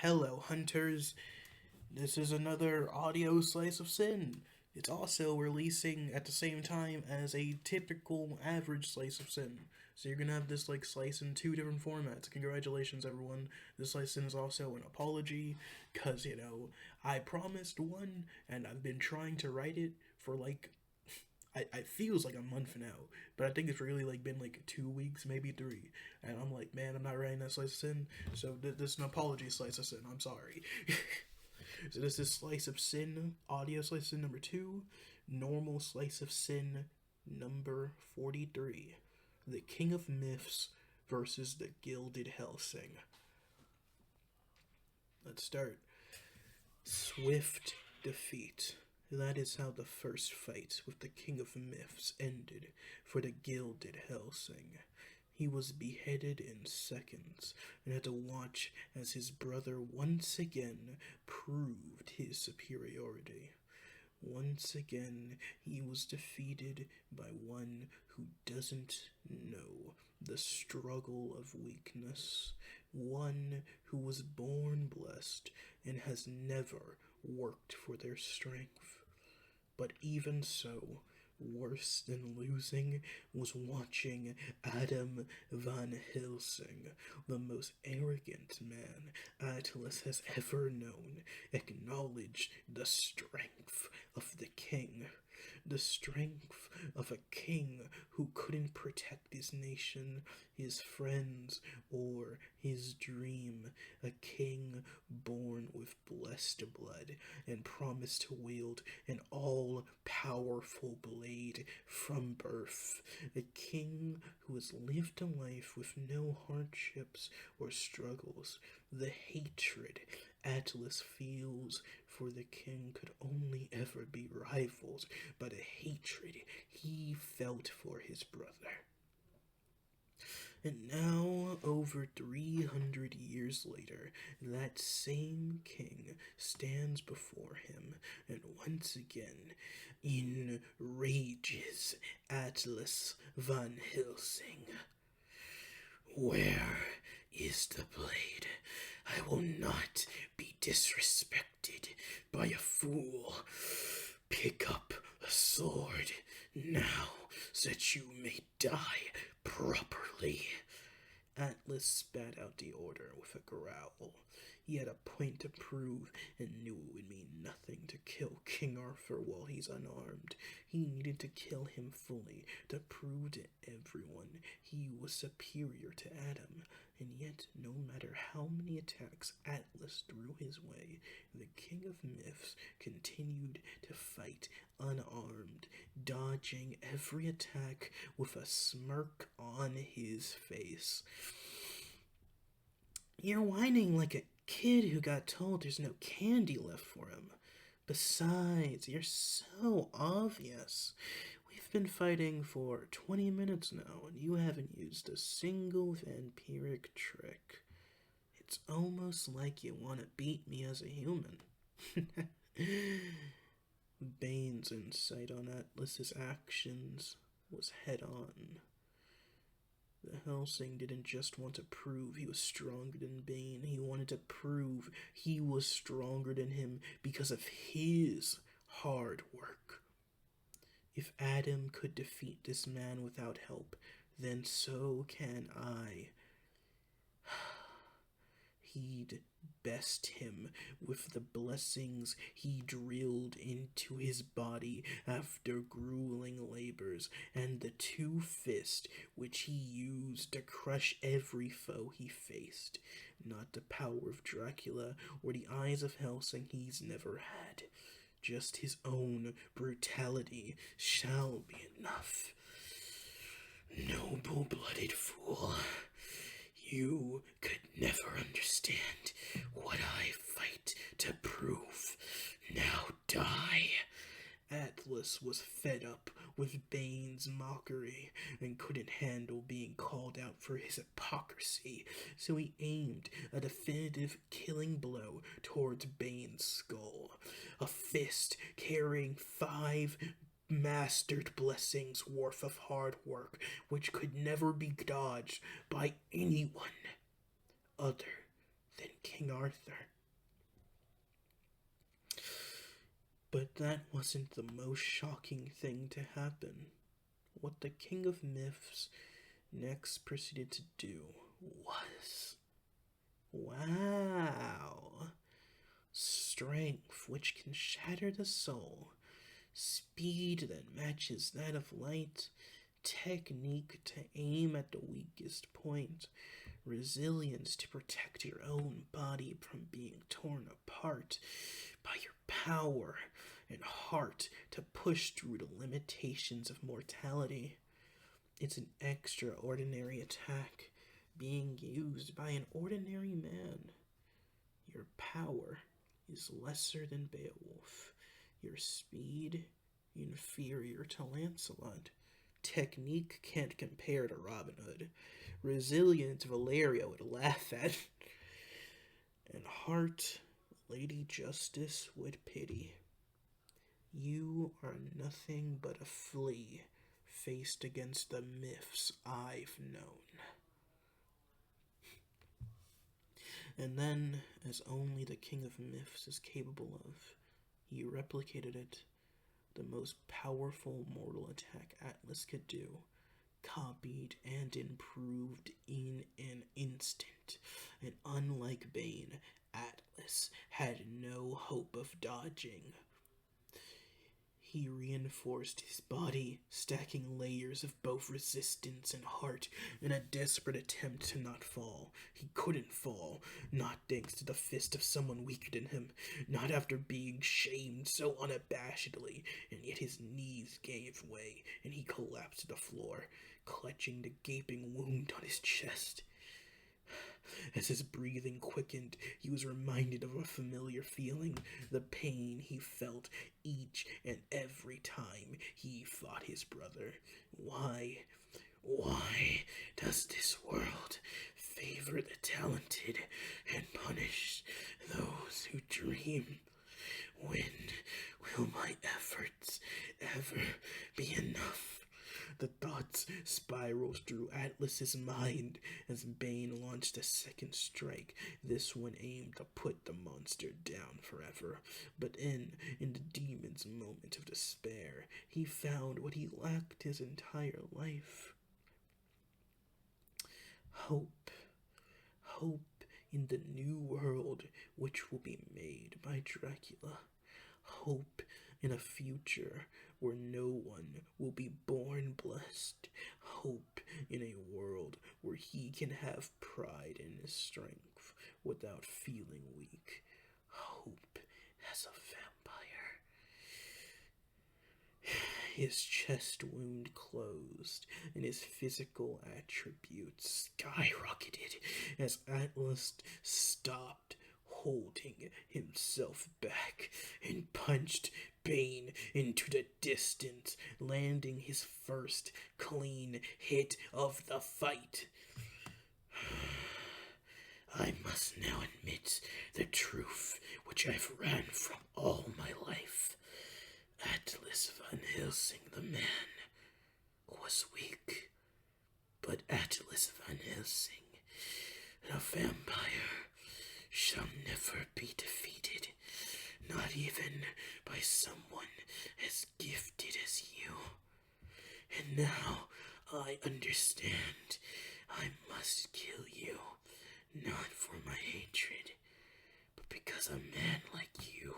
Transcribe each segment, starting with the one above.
Hello, hunters. This is another audio slice of sin. It's also releasing at the same time as a typical average slice of sin. So you're gonna have this slice in two different formats. Congratulations, everyone. This slice in is also an apology, cause I promised one, and I've been trying to write it for I feels like a month now, but I think it's really been 2 weeks, maybe three, and I'm like, man, I'm not writing that slice of sin, so this is an apology slice of sin. I'm sorry. So this is slice of sin, audio slice of sin number 2, normal slice of sin number 43, the King of Myths versus the Gilded Hellsing. Let's start. Swift defeat. That is how the first fight with the King of Myths ended for the Gilded Hellsing. He was beheaded in seconds and had to watch as his brother once again proved his superiority. Once again, he was defeated by one who doesn't know the struggle of weakness, one who was born blessed and has never worked for their strength. But even so, worse than losing was watching Adam van Helsing, the most arrogant man Atlas has ever known, acknowledge the strength of the king. The strength of a king who couldn't protect his nation, his friends, or his dream. A king born with blessed blood and promised to wield an all-powerful blade from birth. A king who has lived a life with no hardships or struggles. The hatred Atlas feels for the king could only ever be rivaled by the hatred he felt for his brother. And now, over 300 years later, that same king stands before him, and once again enrages Atlas van Helsing. Where is the blade? I will not be disrespected by a fool. Pick up a sword now, so that you may die properly. Atlas spat out the order with a growl. He had a point to prove and knew it would mean nothing to kill King Arthur while he's unarmed. He needed to kill him fully to prove to everyone he was superior to Adam. And yet, no matter how many attacks Atlas threw his way, the King of Myths continued to fight unarmed, dodging every attack with a smirk on his face. You're whining like a kid who got told there's no candy left for him. Besides, you're so obvious. We've been fighting for 20 minutes now, and you haven't used a single vampiric trick. It's almost like you want to beat me as a human. Bane's insight on Atlas's actions was head on. The Hellsing didn't just want to prove he was stronger than Bane. He wanted to prove he was stronger than him because of his hard work. If Adam could defeat this man without help, then so can I. He'd best him with the blessings he drilled into his body after grueling labors, and the two fists which he used to crush every foe he faced. Not the power of Dracula or the eyes of Hellsing he's never had. Just his own brutality shall be enough. Noble-blooded fool. You could never understand what I fight to prove. Now die. Atlas was fed up with Bane's mockery and couldn't handle being called out for his hypocrisy, so he aimed a definitive killing blow towards Bane's skull. A fist carrying 5 mastered blessings worth of hard work, which could never be dodged by anyone. other than King Arthur. But that wasn't the most shocking thing to happen. What the King of Myths next proceeded to do was, wow, strength which can shatter the soul, speed that matches that of light, technique to aim at the weakest point, resilience to protect your own body from being torn apart by your power, and heart to push through the limitations of mortality. It's an extraordinary attack being used by an ordinary man. Your power is lesser than Beowulf, your speed inferior to Lancelot. Technique can't compare to Robin Hood. Resilience Valeria would laugh at. And heart Lady Justice would pity. You are nothing but a flea faced against the myths I've known. And then, as only the King of Myths is capable of, he replicated it, the most powerful mortal attack Atlas could do, copied and improved in an instant, and unlike Bane, Atlas had no hope of dodging. He reinforced his body, stacking layers of both resistance and heart in a desperate attempt to not fall. He couldn't fall, not thanks to the fist of someone weaker than him, not after being shamed so unabashedly, and yet his knees gave way, and he collapsed to the floor, clutching the gaping wound on his chest. As his breathing quickened, he was reminded of a familiar feeling, the pain he felt each and every time he fought his brother. Why does this world favor the talented and punish those who dream? When will my efforts ever be enough? The thoughts spiraled through Atlas's mind as Bane launched a second strike, this one aimed to put the monster down forever. But in the demon's moment of despair, he found what he lacked his entire life. Hope. Hope in the new world which will be made by Dracula. Hope in a future where no one will be born blessed. Hope in a world where he can have pride in his strength without feeling weak. Hope as a vampire. His chest wound closed, and his physical attributes skyrocketed as Atlas stopped holding himself back and punched Bane into the distance, landing his first clean hit of the fight. I must now admit the truth which I've ran from all my life. Atlas van Helsing the man was weak, but Atlas van Helsing, the vampire, shall never be defeated, not even by someone as gifted as you. And now I understand I must kill you, not for my hatred, but because a man like you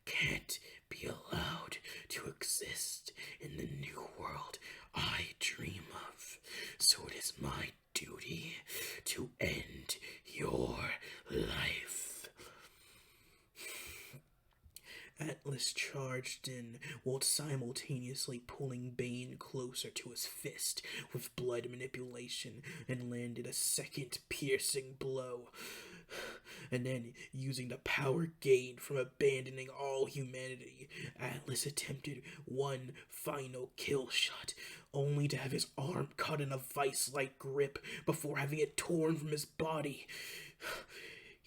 can't be allowed to exist in the new world I dream of. So it is my duty to end your life. Atlas charged in while simultaneously pulling Bane closer to his fist with blood manipulation and landed a second piercing blow. And then, using the power gained from abandoning all humanity, Atlas attempted one final kill shot, only to have his arm caught in a vice-like grip before having it torn from his body.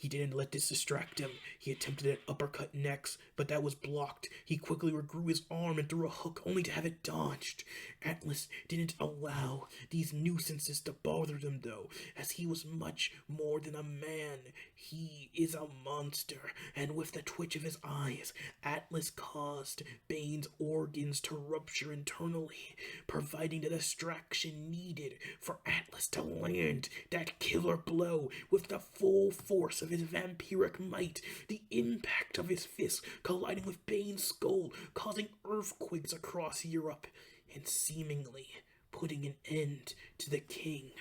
He didn't let this distract him. He attempted an uppercut next, but that was blocked. He quickly regrew his arm and threw a hook only to have it dodged. Atlas didn't allow these nuisances to bother them though, as he was much more than a man. He is a monster, and with the twitch of his eyes, Atlas caused Bane's organs to rupture internally, providing the distraction needed for Atlas to land that killer blow with the full force of his vampiric might. The impact of his fist colliding with Bane's skull, causing earthquakes across Europe, and seemingly putting an end to the king.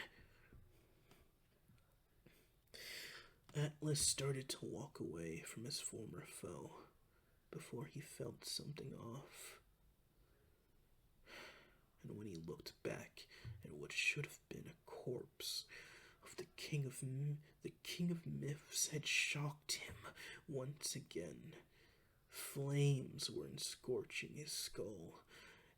Atlas started to walk away from his former foe before he felt something off. And when he looked back at what should have been a corpse of the king of myths had shocked him once again. Flames were scorching his skull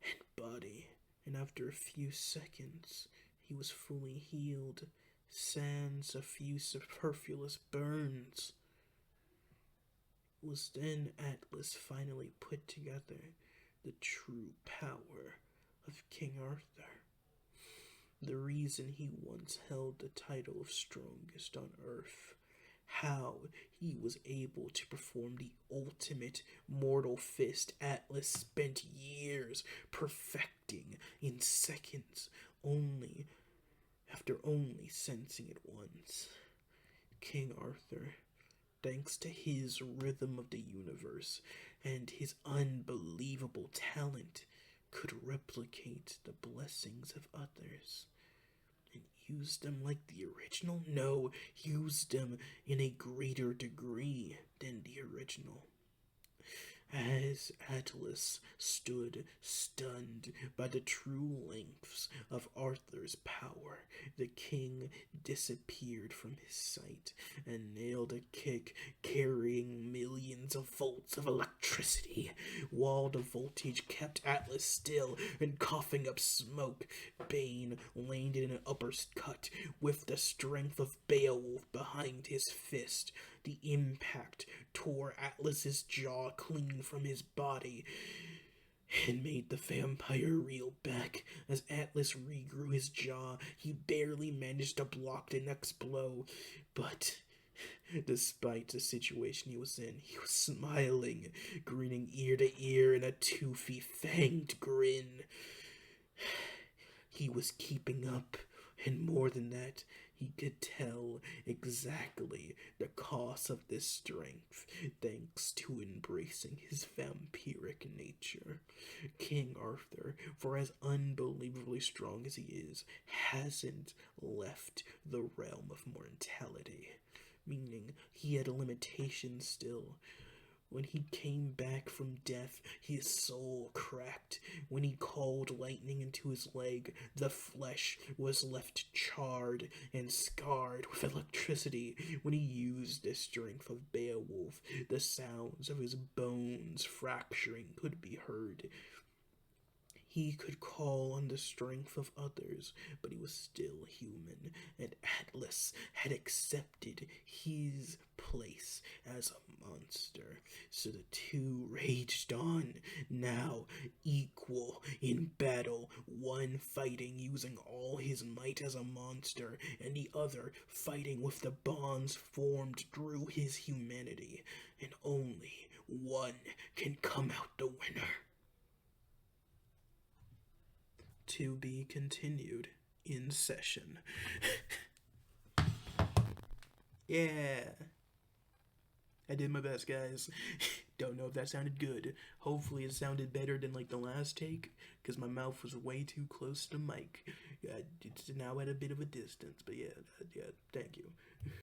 and body, and after a few seconds he was fully healed, sans a few superfluous burns. It was then Atlas finally put together the true power of King Arthur. The reason he once held the title of strongest on earth, how he was able to perform the ultimate mortal fist Atlas spent years perfecting in seconds, after only sensing it once. King Arthur, thanks to his rhythm of the universe and his unbelievable talent, could replicate the blessings of others. And use them like the original? No, use them in a greater degree than the original. As Atlas stood stunned by the true lengths of Arthur's power, the king disappeared from his sight and nailed a kick carrying millions of volts of electricity. While the voltage kept Atlas still and coughing up smoke, Bane landed an uppercut with the strength of Beowulf behind his fist. The impact tore Atlas's jaw clean from his body and made the vampire reel back. As Atlas regrew his jaw, he barely managed to block the next blow, but despite the situation he was in, he was smiling, grinning ear to ear in a toothy, fanged grin. He was keeping up, and more than that, he could tell exactly the cost of this strength, thanks to embracing his vampiric nature. King Arthur, for as unbelievably strong as he is, hasn't left the realm of mortality, meaning he had limitations still. When he came back from death, his soul cracked. When he called lightning into his leg, the flesh was left charred and scarred with electricity. When he used the strength of Beowulf, the sounds of his bones fracturing could be heard. He could call on the strength of others, but he was still human, and Atlas had accepted his place as a monster. So the two raged on, now equal in battle, one fighting using all his might as a monster, and the other fighting with the bonds formed through his humanity, and only one can come out the winner. To be continued in session. Yeah. I did my best, guys. Don't know if that sounded good. Hopefully it sounded better than like the last take, because my mouth was way too close to the mic. It's now at a bit of a distance, but yeah, thank you.